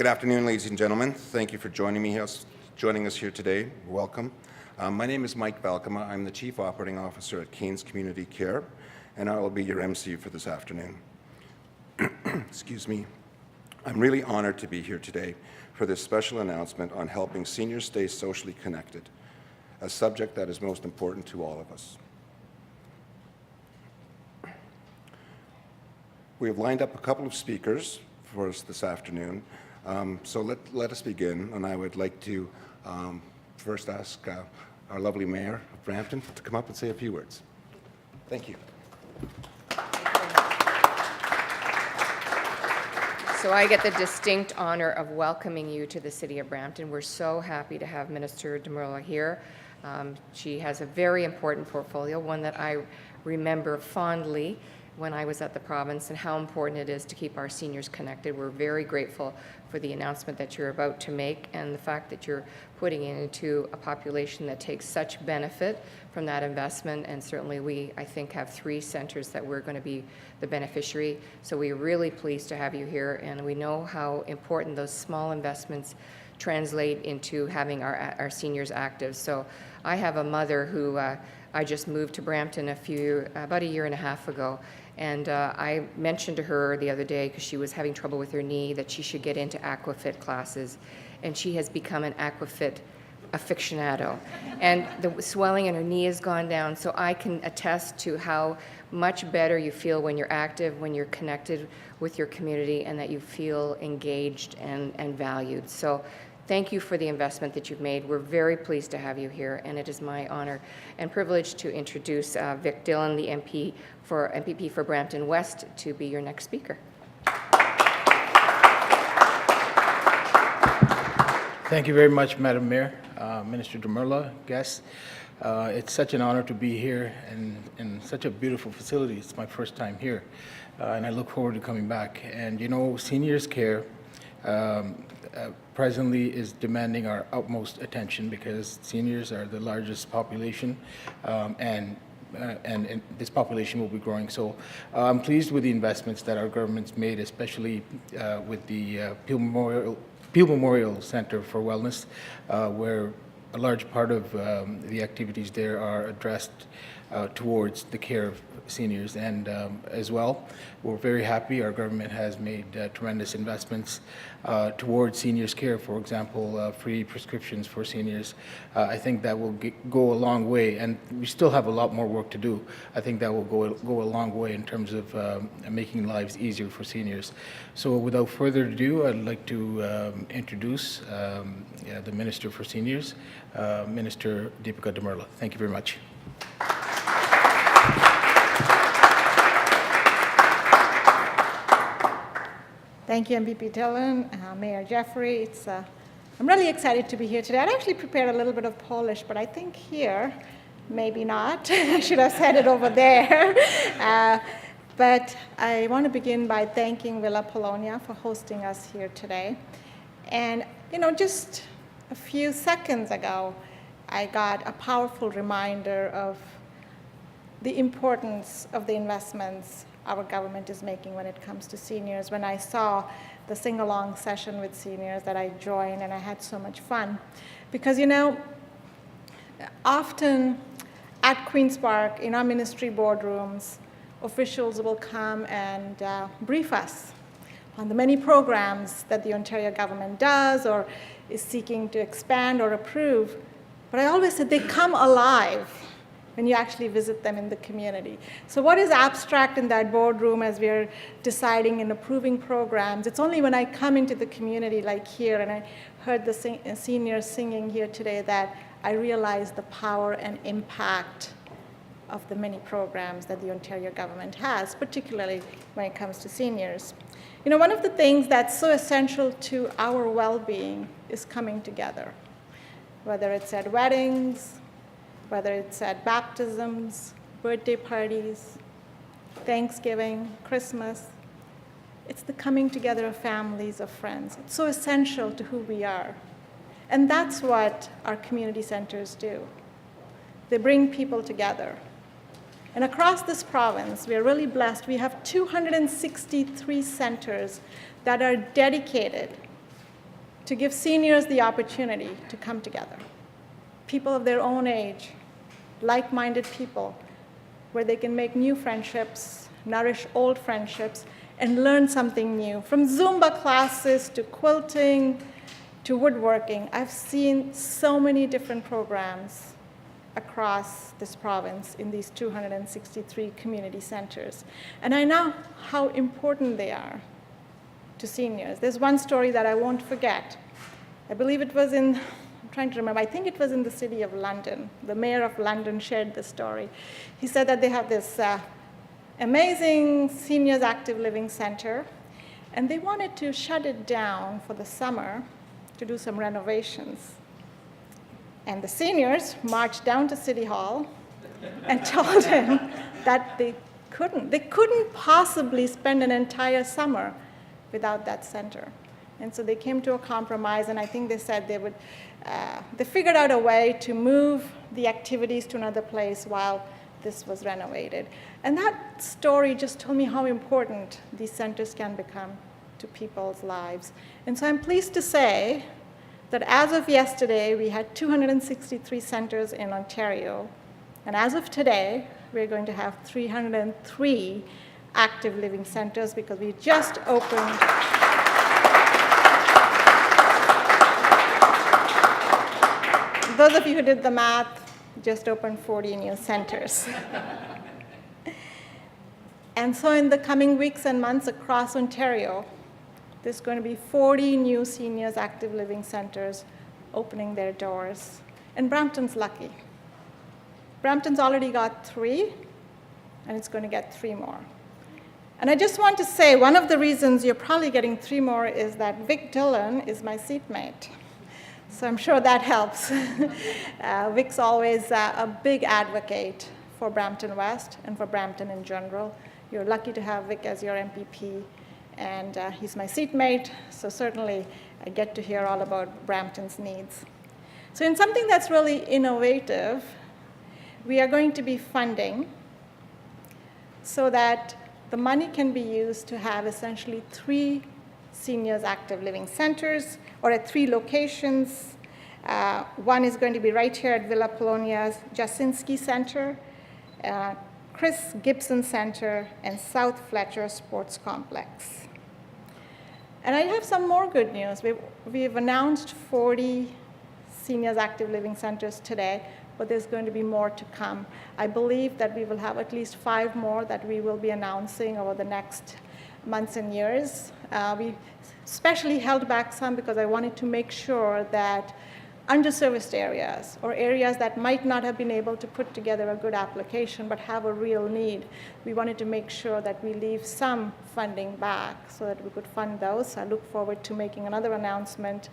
Good afternoon, ladies and gentlemen. Thank you for joining us here today. Welcome. My name is Mike Balkema. I'm the Chief Operating Officer at Keynes Community Care, and I will be your MC for this afternoon. Excuse me. I'm really honored to be here today for this special announcement on helping seniors stay socially connected, a subject that is most important to all of us. We have lined up a couple of speakers for us this afternoon, so let us begin, and I would like to first ask our lovely Mayor of Brampton to come up and say a few words. Thank you. So I get the distinct honor of welcoming you to the City of Brampton. We're so happy to have Minister Demurla here. She has a very important portfolio, one that I remember fondly when I was at the province, and how important it is to keep our seniors connected. We're very grateful for the announcement that you're about to make and the fact that you're putting it into a population that takes such benefit from that investment. And certainly we, I think, have 3 centers that we're going to be the beneficiary. So we're really pleased to have you here, and we know how important those small investments translate into having our seniors active. So I have a mother who I just moved to Brampton about a year and a half ago, and I mentioned to her the other day, because she was having trouble with her knee, that she should get into aquafit classes, and she has become an aquafit aficionado, and the swelling in her knee has gone down. So I can attest to how much better you feel when you're active, when you're connected with your community, and that you feel engaged and valued. So thank you for the investment that you've made. We're very pleased to have you here, and it is my honor and privilege to introduce Vic Dillon, the MPP for Brampton West, to be your next speaker. Thank you very much, Madam Mayor, Minister Demurla, guests. It's such an honor to be here in such a beautiful facility. It's my first time here, and I look forward to coming back. And you know, seniors care presently is demanding our utmost attention, because seniors are the largest population, and this population will be growing. So I'm pleased with the investments that our government's made, especially with the Peel Memorial Center for Wellness, where a large part of the activities there are addressed towards the care of seniors. And as well, we're very happy our government has made tremendous investments towards seniors care. For example, free prescriptions for seniors. I think that will go a long way, and we still have a lot more work to do. I think that will go a long way in terms of making lives easier for seniors. So without further ado, I'd like to introduce the Minister for Seniors, Minister Deepika Demurla. Thank you very much. Thank you, MPP Dillon, Mayor Jeffrey. I'm really excited to be here today. I'd actually prepared a little bit of Polish, but I think here, maybe not. I should have said it over there. But I want to begin by thanking Villa Polonia for hosting us here today. And, you know, just a few seconds ago, I got a powerful reminder of the importance of the investments our government is making when it comes to seniors. When I saw the sing-along session with seniors that I joined, and I had so much fun. Because, you know, often at Queen's Park, in our ministry boardrooms, officials will come and brief us on the many programs that the Ontario government does or is seeking to expand or approve. But I always said they come alive when you actually visit them in the community. So what is abstract in that boardroom as we're deciding and approving programs? It's only when I come into the community like here, and I heard the seniors singing here today, that I realized the power and impact of the many programs that the Ontario government has, particularly when it comes to seniors. You know, one of the things that's so essential to our well-being is coming together, whether it's at weddings, whether it's at baptisms, birthday parties, Thanksgiving, Christmas. It's the coming together of families, of friends. It's so essential to who we are. And that's what our community centers do. They bring people together. And across this province, we are really blessed. We have 263 centers that are dedicated to give seniors the opportunity to come together, people of their own age, like-minded people, where they can make new friendships, nourish old friendships, and learn something new. From Zumba classes to quilting to woodworking, I've seen so many different programs across this province in these 263 community centers. And I know how important they are to seniors. There's one story that I won't forget. I believe it was in, I'm trying to remember, I think it was in the city of London. The mayor of London shared this story. He said that they have this amazing seniors active living center, and they wanted to shut it down for the summer to do some renovations. And the seniors marched down to City Hall and told him that they couldn't possibly spend an entire summer without that center. And so they came to a compromise, and I think they said they figured out a way to move the activities to another place while this was renovated. And that story just told me how important these centers can become to people's lives. And so I'm pleased to say that as of yesterday, we had 263 centers in Ontario. And as of today, we're going to have 303 active living centers because we just opened. Those of you who did the math, just opened 40 new centers. And so in the coming weeks and months across Ontario, there's going to be 40 new seniors active living centers opening their doors. And Brampton's lucky. Brampton's already got 3, and it's going to get 3 more. And I just want to say, one of the reasons you're probably getting 3 more is that Vic Dillon is my seatmate. So I'm sure that helps. Vic's always a big advocate for Brampton West and for Brampton in general. You're lucky to have Vic as your MPP, and he's my seatmate, so certainly I get to hear all about Brampton's needs. So in something that's really innovative, we are going to be funding so that the money can be used to have essentially 3 seniors active living centers, or at 3 locations. One is going to be right here at Villa Polonia's Jasinski Center, Chris Gibson Center, and South Fletcher Sports Complex. And I have some more good news. We've announced 40 seniors active living centers today, but there's going to be more to come. I believe that we will have at least 5 more that we will be announcing over the next months and years. We especially held back some because I wanted to make sure that underserviced areas, or areas that might not have been able to put together a good application but have a real need, we wanted to make sure that we leave some funding back so that we could fund those. I look forward to making another announcement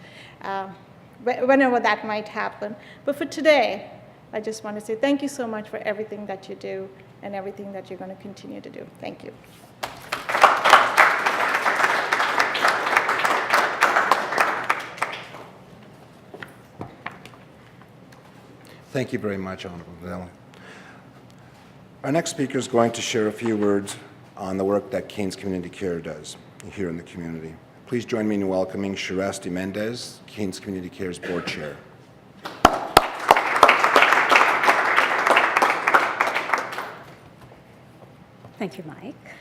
whenever that might happen. But for today, I just want to say thank you so much for everything that you do and everything that you're going to continue to do. Thank you. Thank you very much, Honorable Dell. Our next speaker is going to share a few words on the work that Kane's Community Care does here in the community. Please join me in welcoming Shirasti Mendez, Kane's Community Care's Board Chair. Thank you, Mike.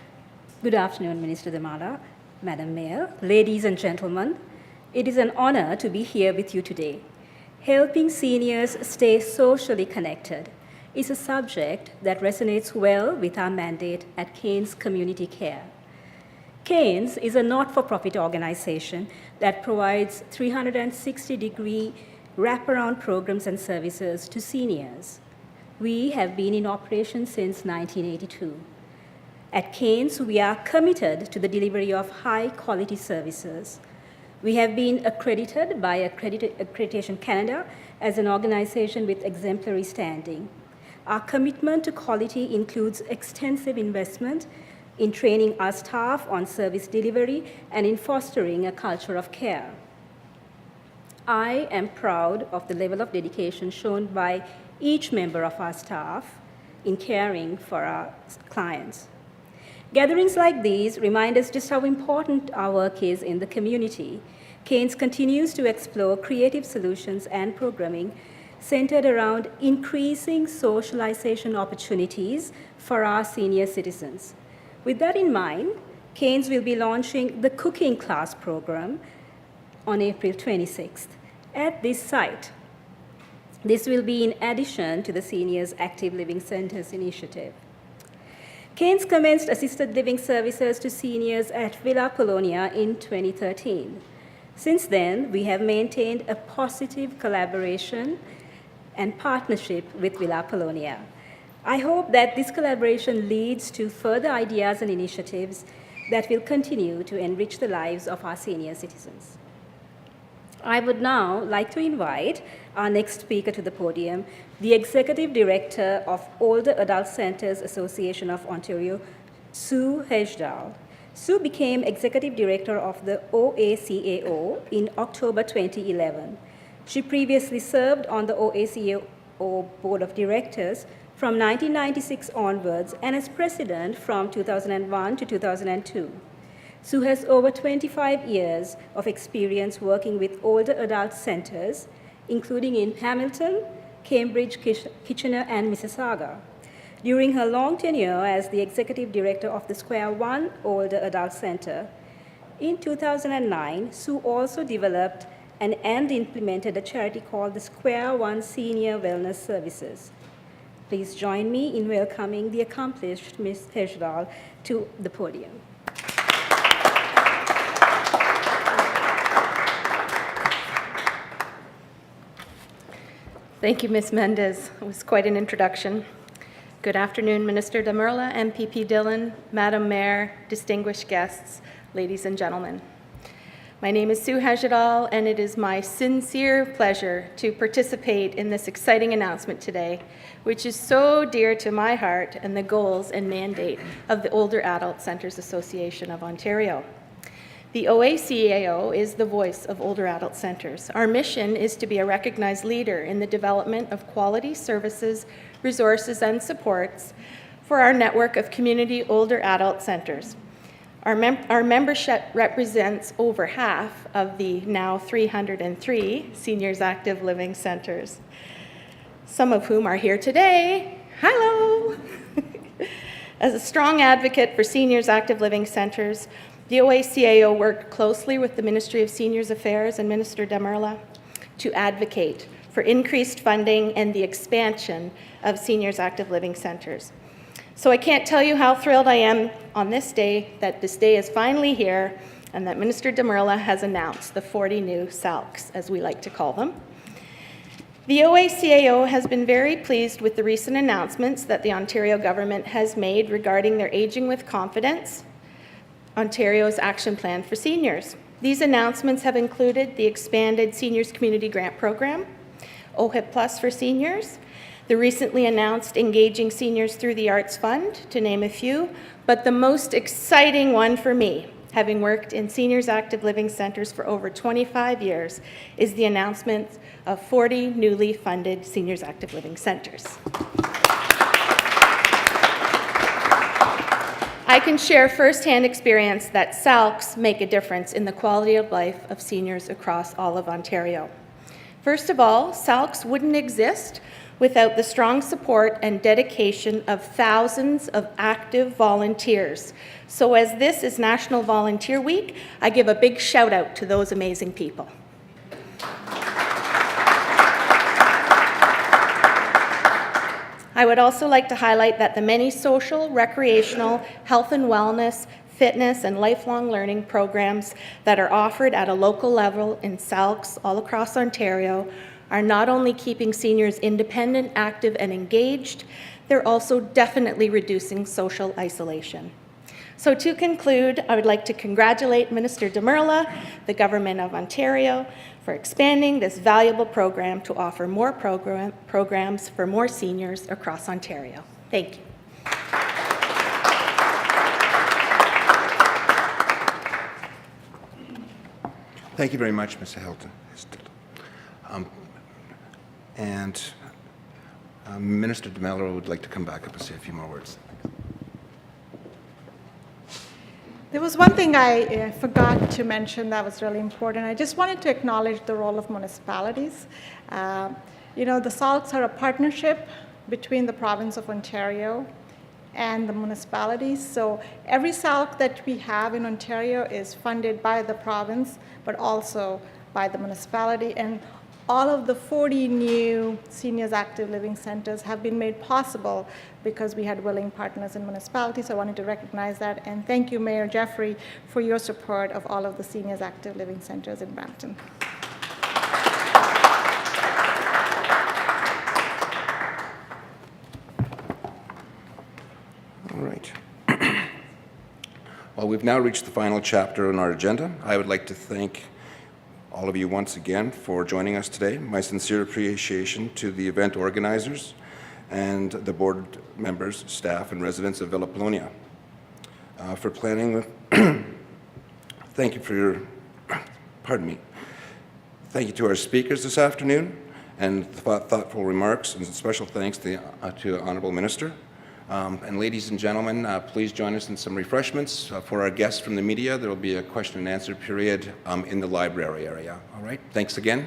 Good afternoon, Minister Damala, Madam Mayor, ladies and gentlemen. It is an honor to be here with you today. Helping seniors stay socially connected is a subject that resonates well with our mandate at Kane's Community Care. Kane's is a not-for-profit organization that provides 360-degree wraparound programs and services to seniors. We have been in operation since 1982. At Kane's, we are committed to the delivery of high-quality services. We have been accredited by Accreditation Canada as an organization with exemplary standing. Our commitment to quality includes extensive investment in training our staff on service delivery and in fostering a culture of care. I am proud of the level of dedication shown by each member of our staff in caring for our clients. Gatherings like these remind us just how important our work is in the community. Keynes continues to explore creative solutions and programming centered around increasing socialization opportunities for our senior citizens. With that in mind, Keynes will be launching the Cooking Class program on April 26th at this site. This will be in addition to the Seniors Active Living Centers initiative. Keynes commenced assisted living services to seniors at Villa Polonia in 2013. Since then, we have maintained a positive collaboration and partnership with Villa Polonia. I hope that this collaboration leads to further ideas and initiatives that will continue to enrich the lives of our senior citizens. I would now like to invite our next speaker to the podium, the Executive Director of Older Adult Centers Association of Ontario, Sue Hejdahl. Sue became Executive Director of the OACAO in October 2011. She previously served on the OACAO Board of Directors from 1996 onwards and as President from 2001 to 2002. Sue has over 25 years of experience working with older adult centers, including in Hamilton, Cambridge, Kitchener, and Mississauga. During her long tenure as the Executive Director of the Square One Older Adult Center, in 2009, Sue also developed and implemented a charity called the Square One Senior Wellness Services. Please join me in welcoming the accomplished Ms. Hejdahl to the podium. Thank you, Ms. Mendez. It was quite an introduction. Good afternoon, Minister Damerla, MPP Dillon, Madam Mayor, distinguished guests, ladies and gentlemen. My name is Sue Hejdahl, and it is my sincere pleasure to participate in this exciting announcement today, which is so dear to my heart and the goals and mandate of the Older Adult Centers Association of Ontario. The OACAO is the voice of older adult centers. Our mission is to be a recognized leader in the development of quality services, resources, and supports for our network of community older adult centers. Our membership represents over half of the now 303 seniors active living centers, some of whom are here today. Hello! As a strong advocate for seniors active living centers, the OACAO worked closely with the Ministry of Seniors Affairs and Minister Damerla to advocate for increased funding and the expansion of seniors active living centers. So I can't tell you how thrilled I am on this day that this day is finally here and that Minister Damerla has announced the 40 new SALCs, as we like to call them. The OACAO has been very pleased with the recent announcements that the Ontario government has made regarding their Aging with Confidence, Ontario's action plan for seniors. These announcements have included the expanded Seniors Community Grant Program, OHIP Plus for seniors, the recently announced Engaging Seniors Through the Arts Fund, to name a few, but the most exciting one for me, having worked in seniors active living centers for over 25 years, is the announcement of 40 newly funded seniors active living centers. I can share firsthand experience that SALCs make a difference in the quality of life of seniors across all of Ontario. First of all, SALCs wouldn't exist without the strong support and dedication of thousands of active volunteers. So as this is National Volunteer Week, I give a big shout out to those amazing people. I would also like to highlight that the many social, recreational, health and wellness, fitness, and lifelong learning programs that are offered at a local level in SALCs all across Ontario are not only keeping seniors independent, active, and engaged, they're also definitely reducing social isolation. So to conclude, I would like to congratulate Minister Damerla, the Government of Ontario, for expanding this valuable program to offer more programs for more seniors across Ontario. Thank you. Thank you very much, Ms. Hilton. Minister Damerla would like to come back up and say a few more words. There was one thing I forgot to mention that was really important. I just wanted to acknowledge the role of municipalities. The SALCs are a partnership between the province of Ontario and the municipalities. So every SALC that we have in Ontario is funded by the province, but also by the municipality. And all of the 40 new seniors active living centers have been made possible because we had willing partners in municipalities. So I wanted to recognize that. And thank you, Mayor Jeffrey, for your support of all of the seniors active living centers in Brampton. All right. Well, we've now reached the final chapter on our agenda. I would like to thank all of you once again for joining us today. My sincere appreciation to the event organizers and the board members, staff, and residents of Villa Polonia for planning. Thank you for your, pardon me. Thank you to our speakers this afternoon and thoughtful remarks, and special thanks to the Honourable Minister. And ladies and gentlemen, please join us in some refreshments. For our guests from the media, there will be a question and answer period in the library area. All right, thanks again.